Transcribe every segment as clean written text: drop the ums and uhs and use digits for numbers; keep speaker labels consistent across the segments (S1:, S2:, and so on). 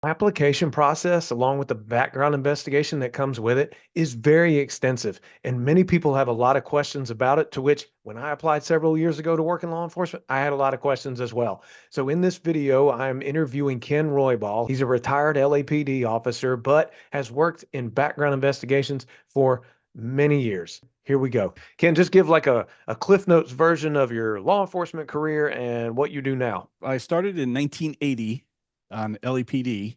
S1: Application process, along with the background investigation that comes with it, is very extensive. And many people have a lot of questions about it, to which, when I applied several years ago to work in law enforcement, I had a lot of questions as well. So, in this video, I'm interviewing Ken Roybal. He's a retired LAPD officer, but has worked in background investigations for many years. Here we go. Ken, just give like a Cliff Notes version of your law enforcement career and what you do now.
S2: I started in 1980 on LAPD.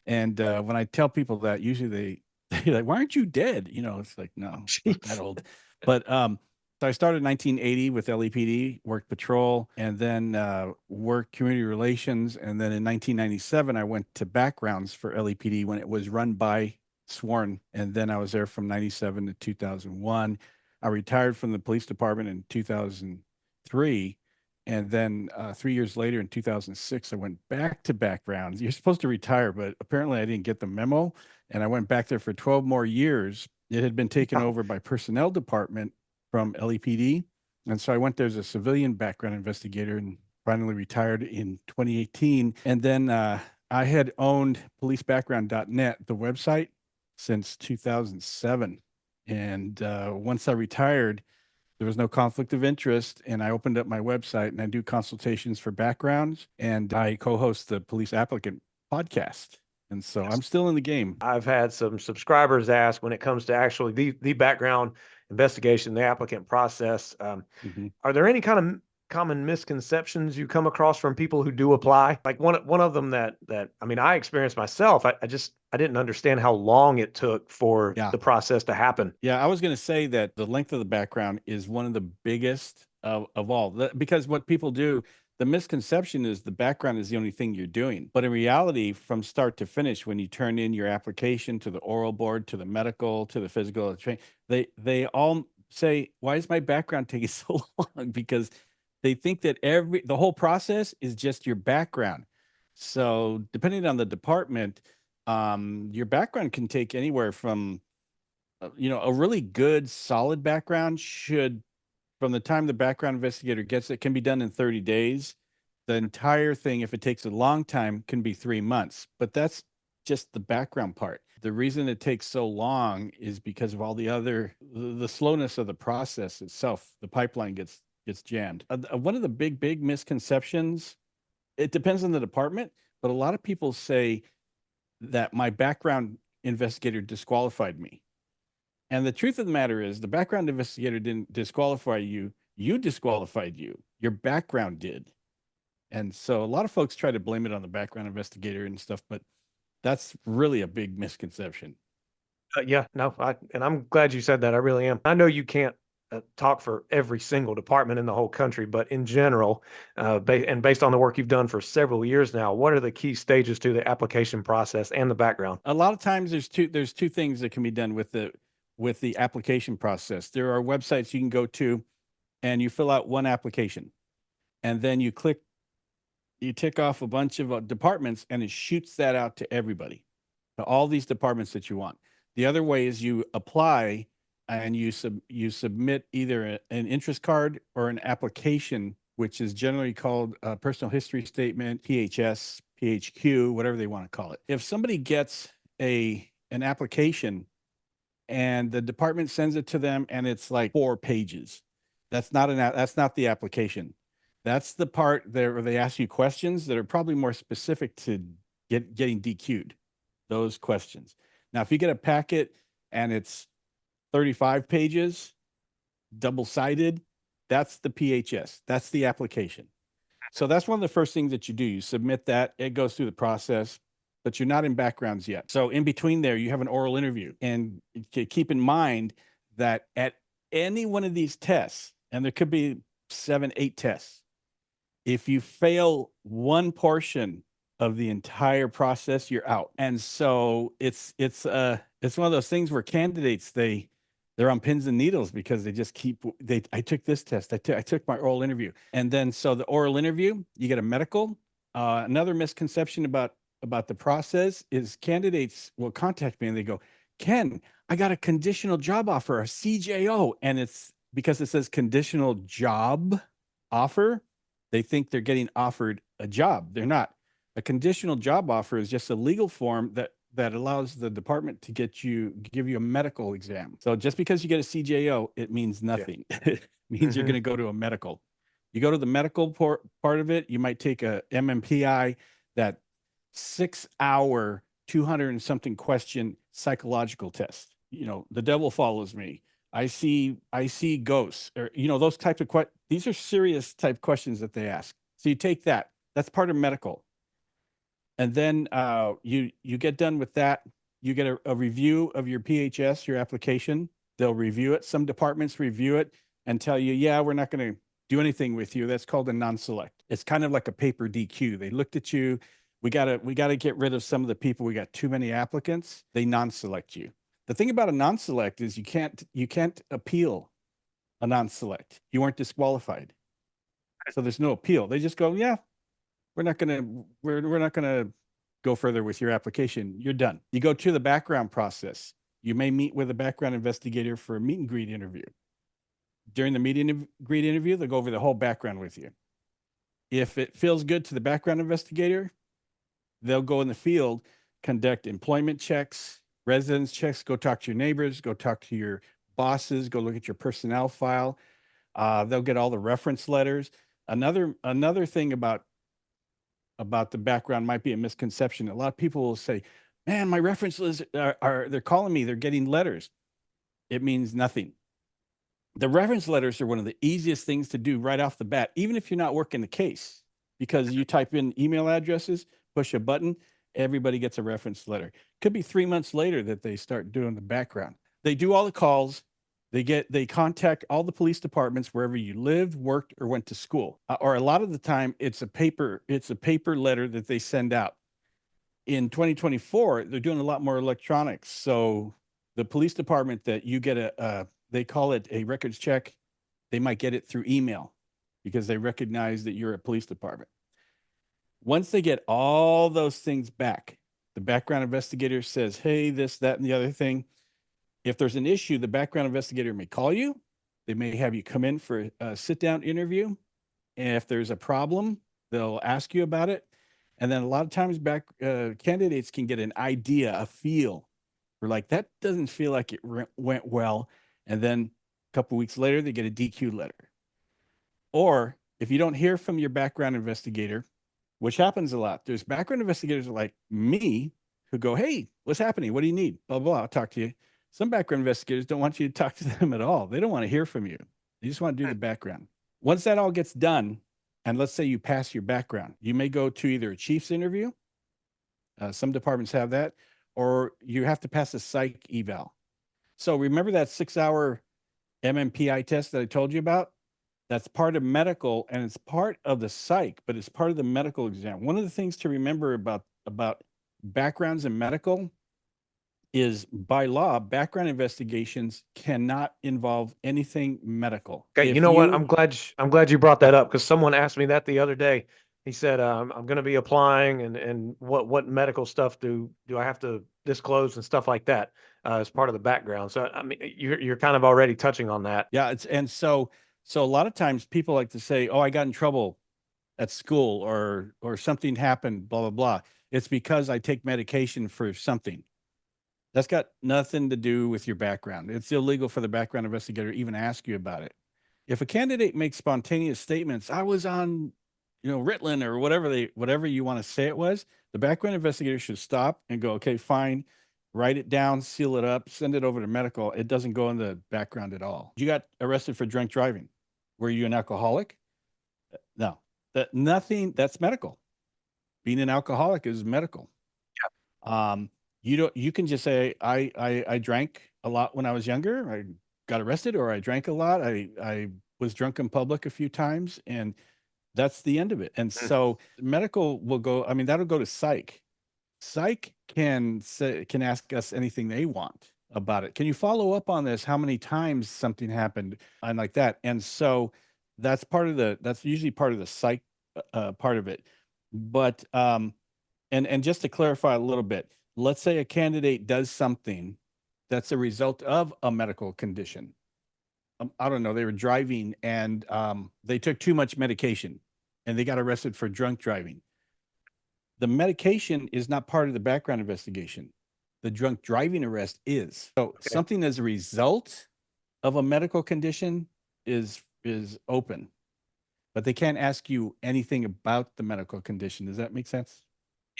S2: And when I tell people that, usually they're like, "Why aren't you dead?" It's like, no, not that
S1: Jeez.
S2: old. But so I started in 1980 with LAPD, worked patrol, and then worked community relations. And then in 1997, I went to backgrounds for LAPD when it was run by sworn. And then I was there from 97 to 2001. I retired from the police department in 2003. And then 3 years later, in 2006, I went back to backgrounds. You're supposed to retire, but apparently I didn't get the memo. And I went back there for 12 more years. It had been taken over by personnel department from LEPD. And so I went there as a civilian background investigator and finally retired in 2018. And then I had owned policebackground.net, the website, since 2007. And once I retired, there was no conflict of interest, and I opened up my website and I do consultations for backgrounds, and I co-host the Police Applicant podcast. And so I'm still in the game.
S1: I've had some subscribers ask, when it comes to actually the background investigation, the applicant process,
S2: Mhm.
S1: are there any kind of common misconceptions you come across from people who do apply? Like one of them that I mean, I experienced myself. I didn't understand how long it took for
S2: Yeah.
S1: the process to happen.
S2: Yeah, I was going to say that the length of the background is one of the biggest of all. Because what people do, the misconception is the background is the only thing you're doing. But in reality, from start to finish, when you turn in your application to the oral board, to the medical, to the physical, they all say, "Why is my background taking so long?" Because they think that the whole process is just your background. So depending on the department, your background can take anywhere from a really good, solid background should, from the time the background investigator gets it, can be done in 30 days. The entire thing, if it takes a long time, can be 3 months. But that's just the background part. The reason it takes so long is because of all the slowness of the process itself. The pipeline gets jammed. One of the big misconceptions, it depends on the department, but a lot of people say that my background investigator disqualified me. And the truth of the matter is, the background investigator didn't disqualify you. You disqualified you. Your background did. And so a lot of folks try to blame it on the background investigator and stuff, but that's really a big misconception.
S1: Yeah, no, and I'm glad you said that. I really am. I know you can't talk for every single department in the whole country, but in general, and based on the work you've done for several years now, what are the key stages to the application process and the background?
S2: A lot of times there's two things that can be done with the application process. There are websites you can go to and you fill out one application. And then you tick off a bunch of departments and it shoots that out to everybody, to all these departments that you want. The other way is you apply and you submit either an interest card or an application, which is generally called a personal history statement, PHS, PHQ, whatever they want to call it. If somebody gets an application and the department sends it to them and it's like 4 pages, that's not the application. That's the part there where they ask you questions that are probably more specific to getting DQ'd, those questions. Now, if you get a packet and it's 35 pages, double-sided, that's the PHS. That's the application. So that's one of the first things that you do. You submit that, it goes through the process, but you're not in backgrounds yet. So in between there, you have an oral interview. And keep in mind that at any one of these tests, and there could be 7, 8 tests, if you fail one portion of the entire process, you're out. And so it's one of those things where candidates they're on pins and needles because they just I took this test, I took my oral interview, and then so the oral interview, you get a medical. Another misconception about the process is candidates will contact me and they go, "Ken, I got a conditional job offer, a CJO," and it's because it says conditional job offer. They think they're getting offered a job. They're not. A conditional job offer is just a legal form that allows the department to give you a medical exam. So just because you get a CJO, it means nothing. It means you're going to go to a medical. You go to the medical part of it, you might take a MMPI, that 6-hour, 200 and something question psychological test. The devil follows me. I see ghosts, or those types of questions. These are serious type questions that they ask. So you take that. That's part of medical. And then you get done with that. You get a review of your PHS, your application. They'll review it. Some departments review it and tell you, yeah, we're not going to do anything with you. That's called a non-select. It's kind of like a paper DQ. They looked at you. We gotta get rid of some of the people. We got too many applicants. They non-select you. The thing about a non-select is you can't appeal a non-select. You weren't disqualified. So there's no appeal. They just go, yeah, we're not gonna go further with your application. You're done. You go to the background process. You may meet with a background investigator for a meet and greet interview. During the meet and greet interview, they'll go over the whole background with you. If it feels good to the background investigator, they'll go in the field, conduct employment checks, residence checks, go talk to your neighbors, go talk to your bosses, go look at your personnel file. They'll get all the reference letters. Another thing about the background might be a misconception. A lot of people will say, man, my references they're calling me, they're getting letters. It means nothing. The reference letters are one of the easiest things to do right off the bat, even if you're not working the case, because you type in email addresses, push a button, everybody gets a reference letter. Could be 3 months later that they start doing the background. They do all the calls. They contact all the police departments wherever you lived, worked, or went to school. Or a lot of the time, it's a paper letter that they send out. In 2024, they're doing a lot more electronics. So the police department that you get they call it a records check. They might get it through email because they recognize that you're a police department. Once they get all those things back, the background investigator says, hey, this, that, and the other thing. If there's an issue, the background investigator may call you. They may have you come in for a sit-down interview. And if there's a problem, they'll ask you about it. And then a lot of times candidates can get an idea, a feel. We're like, that doesn't feel like it went well. And then a couple of weeks later, they get a DQ letter. Or if you don't hear from your background investigator, which happens a lot, there's background investigators like me who go, hey, what's happening? What do you need? Blah, blah, I'll talk to you. Some background investigators don't want you to talk to them at all. They don't want to hear from you. They just want to do the background. Once that all gets done, and let's say you pass your background, you may go to either a chief's interview. Some departments have that, or you have to pass a psych eval. So remember that 6-hour MMPI test that I told you about? That's part of medical, and it's part of the psych, but it's part of the medical exam. One of the things to remember about backgrounds in medical is, by law, background investigations cannot involve anything medical.
S1: Okay, you know what? I'm glad you brought that up, because someone asked me that the other day. He said, I'm going to be applying, and what medical stuff do I have to disclose and stuff like that as part of the background. So I mean, you're kind of already touching on that.
S2: Yeah, so a lot of times people like to say, "Oh, I got in trouble at school, or something happened, blah blah blah." It's because I take medication for something. That's got nothing to do with your background. It's illegal for the background investigator to even ask you about it. If a candidate makes spontaneous statements, I was on, Ritalin, or whatever you want to say it was, the background investigator should stop and go, okay, fine, write it down, seal it up, send it over to medical. It doesn't go in the background at all. You got arrested for drunk driving. Were you an alcoholic? No, that's medical. Being an alcoholic is medical. You can just say, I drank a lot when I was younger. I got arrested, or I drank a lot. I was drunk in public a few times, and that's the end of it. And so medical will go, I mean, that'll go to psych. Psych can ask us anything they want about it. Can you follow up on this? How many times something happened and like that? And so that's usually part of the psych part of it. But and just to clarify a little bit, let's say a candidate does something that's a result of a medical condition. I don't know, they were driving and they took too much medication and they got arrested for drunk driving. The medication is not part of the background investigation. The drunk driving arrest is. So
S1: Okay.
S2: something as a result of a medical condition is open, but they can't ask you anything about the medical condition. Does that make sense?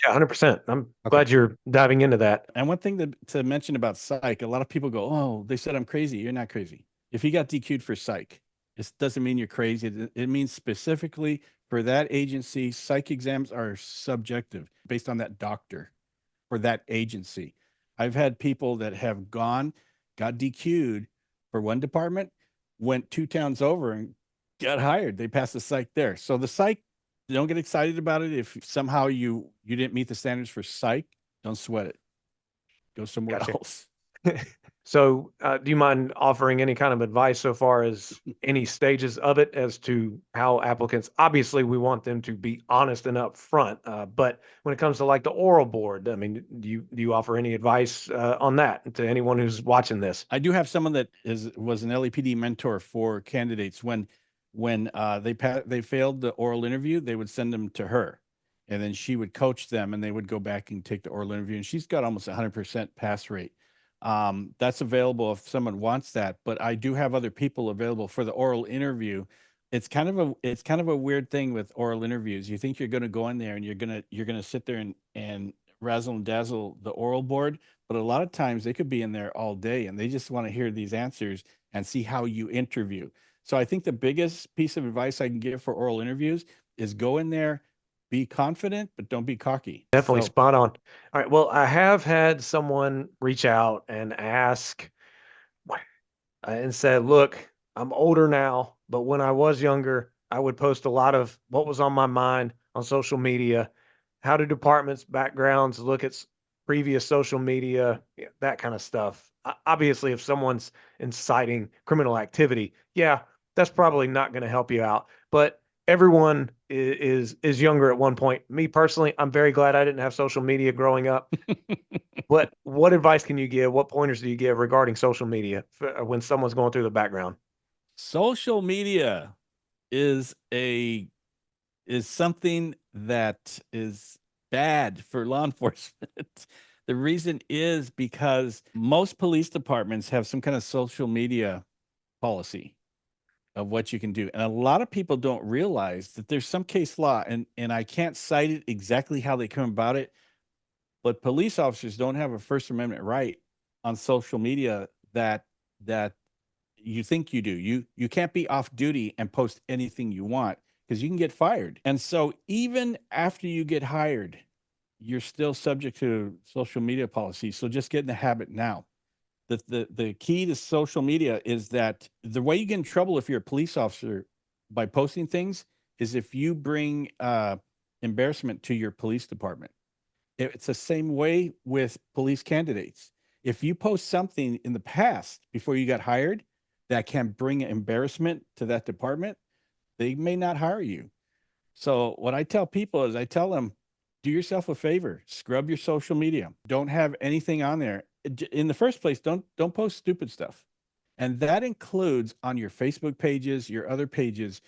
S1: Yeah, 100%. I'm
S2: Okay.
S1: glad you're diving into that.
S2: And one thing to mention about psych, a lot of people go, "Oh, they said I'm crazy." You're not crazy. If you got DQ'd for psych, it doesn't mean you're crazy. It means specifically for that agency, psych exams are subjective based on that doctor for that agency. I've had people that have got DQ'd for one department, went 2 towns over and got hired. They passed the psych there. So the psych, don't get excited about it. If somehow you didn't meet the standards for psych, don't sweat it. Go somewhere
S1: Gotcha.
S2: else.
S1: So, do you mind offering any kind of advice so far as any stages of it as to how applicants, obviously, we want them to be honest and upfront, but when it comes to like the oral board, I mean, do you offer any advice on that to anyone who's watching this?
S2: I do have someone that was an LAPD mentor for candidates. When they failed the oral interview, they would send them to her, and then she would coach them, and they would go back and take the oral interview. And she's got almost 100% pass rate. That's available if someone wants that. But I do have other people available for the oral interview. It's kind of a weird thing with oral interviews. You think you're going to go in there and you're gonna sit there and razzle and dazzle the oral board, but a lot of times they could be in there all day and they just want to hear these answers and see how you interview. So I think the biggest piece of advice I can give for oral interviews is go in there, be confident, but don't be cocky.
S1: Definitely
S2: So
S1: spot on. All right. Well, I have had someone reach out and ask and said, "Look, I'm older now, but when I was younger, I would post a lot of what was on my mind on social media. How do departments' backgrounds look at previous social media, yeah, that kind of stuff? Obviously, if someone's inciting criminal activity, yeah, that's probably not going to help you out. But everyone is younger at one point. Me personally, I'm very glad I didn't have social media growing up. What advice can you give? What pointers do you give regarding social media when someone's going through the background?
S2: social media is a is something that is bad for law enforcement. The reason is because most police departments have some kind of social media policy of what you can do. And a lot of people don't realize that there's some case law, and I can't cite it exactly how they come about it, but police officers don't have a First Amendment right on social media that you think you do. You can't be off duty and post anything you want because you can get fired. And so even after you get hired, you're still subject to social media policy. So just get in the habit now. The key to social media is that the way you get in trouble if you're a police officer by posting things is if you bring embarrassment to your police department. It's the same way with police candidates. If you post something in the past before you got hired that can bring embarrassment to that department, they may not hire you. So what I tell people is I tell them, do yourself a favor, scrub your social media. Don't have anything on there. In the first place, don't post stupid stuff. And that includes on your Facebook pages, your other pages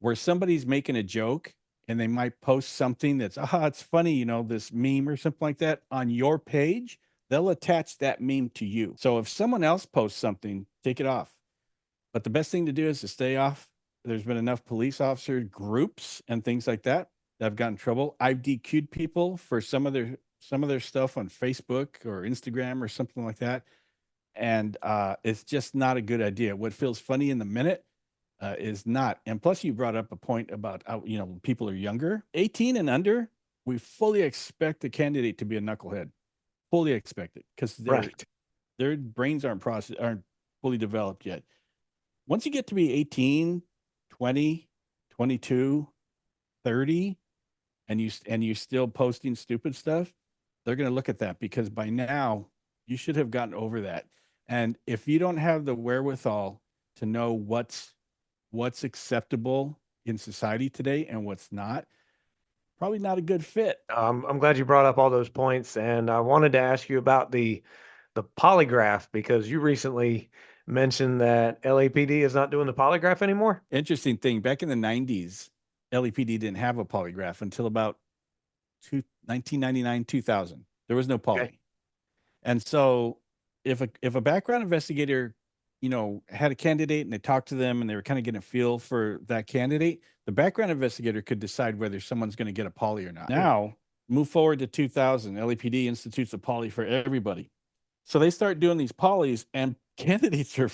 S2: where somebody's making a joke and they might post something that's, it's funny, this meme or something like that on your page, they'll attach that meme to you. So if someone else posts something, take it off. But the best thing to do is to stay off. There's been enough police officer groups and things like that that have gotten in trouble. I've DQ'd people for some of their stuff on Facebook or Instagram or something like that. And it's just not a good idea. What feels funny in the minute is not. And plus, you brought up a point about people are younger, 18 and under. We fully expect the candidate to be a knucklehead, fully expect it because
S1: Right.
S2: their brains aren't fully developed yet. Once you get to be 18, 20, 22, 30, and you're still posting stupid stuff, they're going to look at that because by now you should have gotten over that. And if you don't have the wherewithal to know what's acceptable in society today and what's not, probably not a good fit.
S1: I'm glad you brought up all those points, and I wanted to ask you about the polygraph because you recently mentioned that LAPD is not doing the polygraph anymore.
S2: Interesting thing, back in the 90s, LAPD didn't have a polygraph until about 1999, 2000. There was no
S1: Okay.
S2: poly. And so if a background investigator, had a candidate and they talked to them and they were kind of getting a feel for that candidate, the background investigator could decide whether someone's going to get a poly or not. Now, move forward to 2000, LAPD institutes a poly for everybody. So they start doing these polys, and candidates are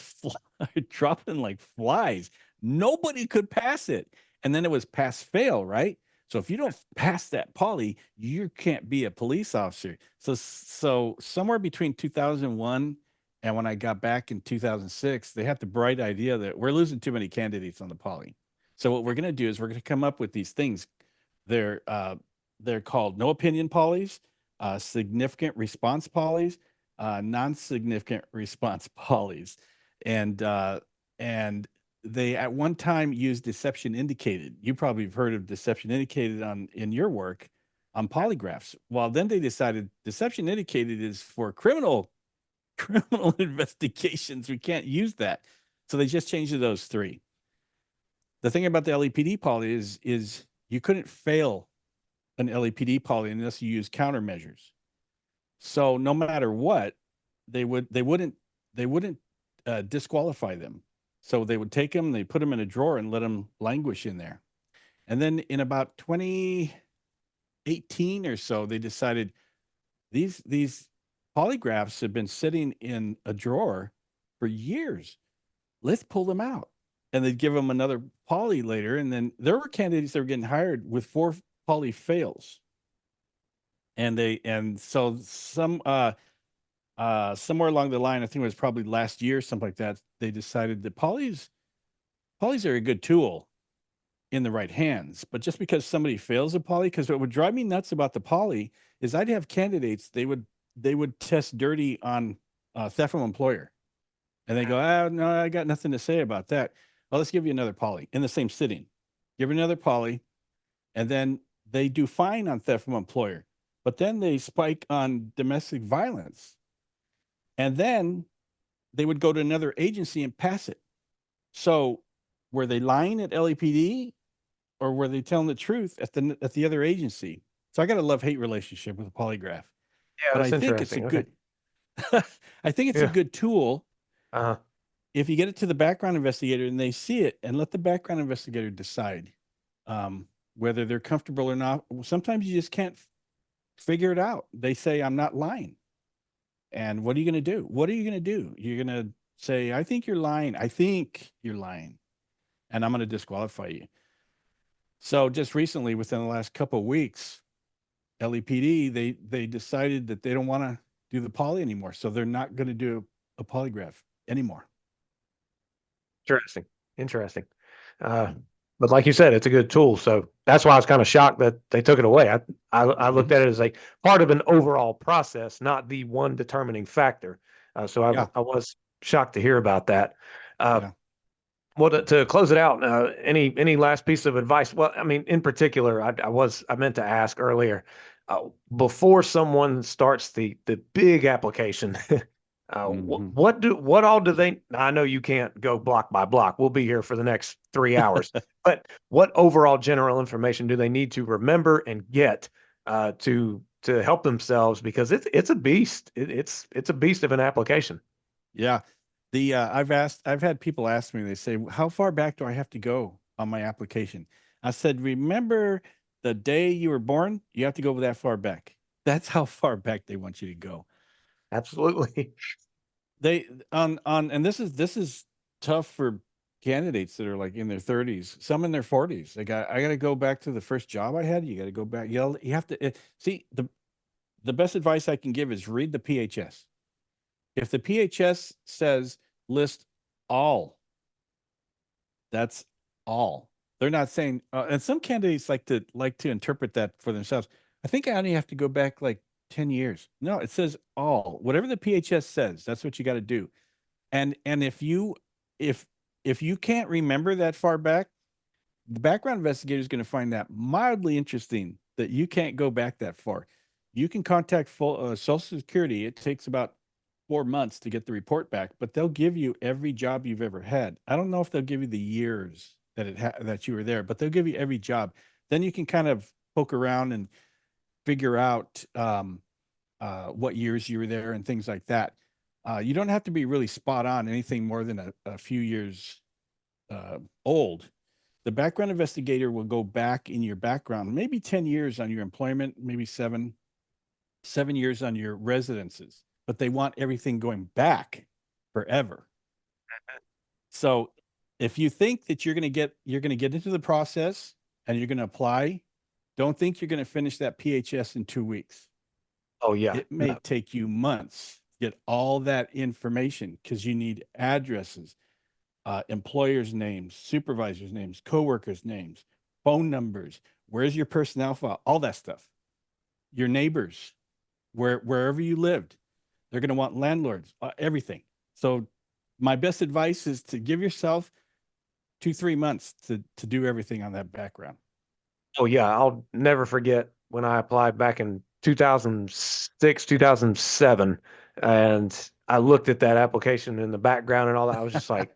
S2: dropping like flies. Nobody could pass it. And then it was pass fail, right? So if you don't pass that poly, you can't be a police officer. So somewhere between 2001 and when I got back in 2006, they had the bright idea that we're losing too many candidates on the poly. So what we're going to do is we're going to come up with these things. They're called no opinion polys, significant response polys, non-significant response polys, and they at one time used deception indicated. You probably have heard of deception indicated in your work on polygraphs. Well, then they decided deception indicated is for criminal investigations. We can't use that, so they just changed to those three. The thing about the LAPD poly is you couldn't fail an LAPD poly unless you use countermeasures. So no matter what, they wouldn't disqualify them. So they would take them, they put them in a drawer and let them languish in there. And then in about 2018 or so, they decided these polygraphs have been sitting in a drawer for years. Let's pull them out. And they'd give them another poly later. And then there were candidates that were getting hired with 4 poly fails. And so somewhere along the line, I think it was probably last year, something like that, they decided that polys are a good tool in the right hands. But just because somebody fails a poly, because what would drive me nuts about the poly is I'd have candidates, they would test dirty on theft from employer. And they go, no, I got nothing to say about that. Well, let's give you another poly in the same sitting. Give another poly, and then they do fine on theft from employer. But then they spike on domestic violence. And then they would go to another agency and pass it. So were they lying at LAPD or were they telling the truth at the other agency? So I got a love-hate relationship with a polygraph.
S1: Yeah,
S2: But I
S1: that's
S2: think it's a
S1: interesting. Okay.
S2: good I think it's a
S1: Yeah.
S2: good tool
S1: Uh-huh.
S2: if you get it to the background investigator and they see it and let the background investigator decide whether they're comfortable or not. Sometimes you just can't figure it out. They say, I'm not lying. And what are you going to do? What are you going to do? You're going to say, I think you're lying. I think you're lying. And I'm going to disqualify you. So just recently, within the last couple of weeks, LEPD, they decided that they don't want to do the poly anymore. So they're not going to do a polygraph anymore.
S1: Interesting. Interesting. Uh, but like you said, it's a good tool. So that's why I was kind of shocked that they took it away. I looked
S2: Mhm.
S1: at it as a part of an overall process, not the one determining factor. So
S2: Yeah.
S1: I was shocked to hear about that. Uh,
S2: Yeah.
S1: well, to close it out, any last piece of advice? Well, I mean, in particular, I meant to ask earlier, before someone starts the big application,
S2: Mhm.
S1: what all do they? I know you can't go block by block. We'll be here for the next 3 hours. But what overall general information do they need to remember and get to help themselves? Because it's a beast. It's a beast of an application.
S2: Yeah. I've had people ask me, they say, how far back do I have to go on my application? I said, remember the day you were born? You have to go that far back. That's how far back they want you to go.
S1: Absolutely.
S2: They and this is tough for candidates that are like in their 30s, some in their 40s. I got to go back to the first job I had. You got to go back. You have to see the best advice I can give is read the PHS. If the PHS says list all, that's all. They're not saying, and some candidates like to interpret that for themselves. I think I only have to go back like 10 years. No, it says all. Whatever the PHS says, that's what you got to do. And if if you can't remember that far back, the background investigator is going to find that mildly interesting that you can't go back that far. You can contact Social Security. It takes about 4 months to get the report back, but they'll give you every job you've ever had. I don't know if they'll give you the years that that you were there, but they'll give you every job. Then you can kind of poke around figure out what years you were there and things like that. You don't have to be really spot on anything more than a few years old. The background investigator will go back in your background, maybe 10 years on your employment, maybe 7 years on your residences, but they want everything going back forever. So if you think that you're going to get into the process and you're going to apply, don't think you're going to finish that PHS in 2 weeks.
S1: Oh yeah.
S2: It may
S1: No.
S2: take you months to get all that information because you need addresses, employers' names, supervisors' names, coworkers' names, phone numbers. Where's your personnel file? All that stuff. Your neighbors, wherever you lived, they're going to want landlords, everything. So my best advice is to give yourself 2-3 months to do everything on that background.
S1: Oh yeah, I'll never forget when I applied back in 2006, 2007, and I looked at that application in the background and all that. I was just like,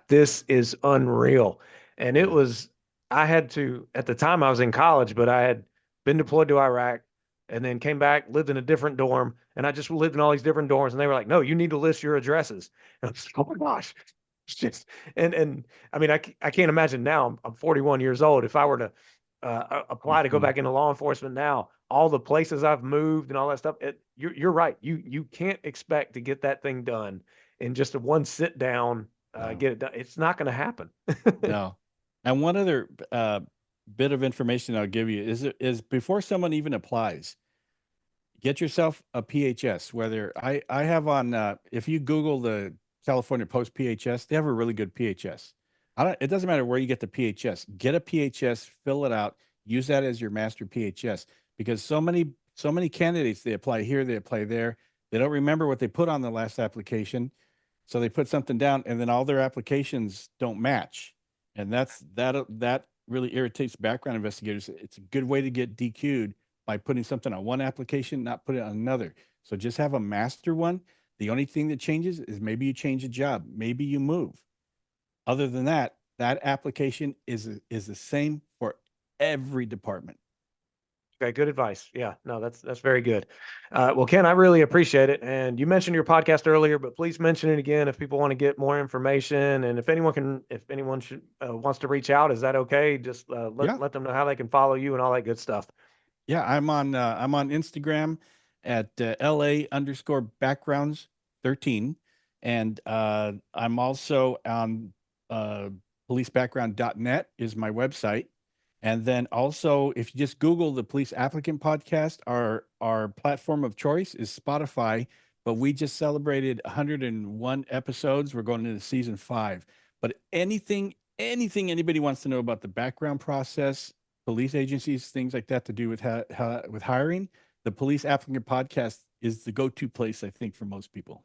S1: this is unreal. And it
S2: Yeah.
S1: was, I had to, at the time I was in college, but I had been deployed to Iraq and then came back, lived in a different dorm, and I just lived in all these different dorms. And they were like, no, you need to list your addresses. And I was like, oh my gosh. It's just, and I mean, I can't imagine now. I'm 41 years old. If I were to apply to go
S2: Mhm.
S1: back into law enforcement now, all the places I've moved and all that stuff, you're right. You can't expect to get that thing done in just a one sit down,
S2: No,
S1: get it done. It's not going to happen.
S2: no. And one other bit of information I'll give you is before someone even applies, get yourself a PHS. Whether I have on if you Google the California Post PHS, they have a really good PHS. It doesn't matter where you get the PHS. Get a PHS, fill it out, use that as your master PHS because so many candidates they apply here, they apply there. They don't remember what they put on the last application. So they put something down and then all their applications don't match. And that really irritates background investigators. It's a good way to get DQ'd by putting something on one application, not put it on another. So just have a master one. The only thing that changes is maybe you change a job, maybe you move. Other than that, that application is the same for every department.
S1: Okay, good advice. Yeah, no, that's very good. Well, Ken, I really appreciate it. And you mentioned your podcast earlier, but please mention it again if people want to get more information. And if anyone wants to reach out, is that okay? Just
S2: Yeah.
S1: let them know how they can follow you and all that good stuff.
S2: Yeah, I'm on Instagram at LA underscore backgrounds 13. And I'm also on policebackground.net is my website. And then also, if you just Google the Police Applicant Podcast, our platform of choice is Spotify. But we just celebrated 101 episodes. We're going into season 5. But anything anybody wants to know about the background process, police agencies, things like that to do with with hiring, the Police Applicant Podcast is the go-to place, I think, for most people.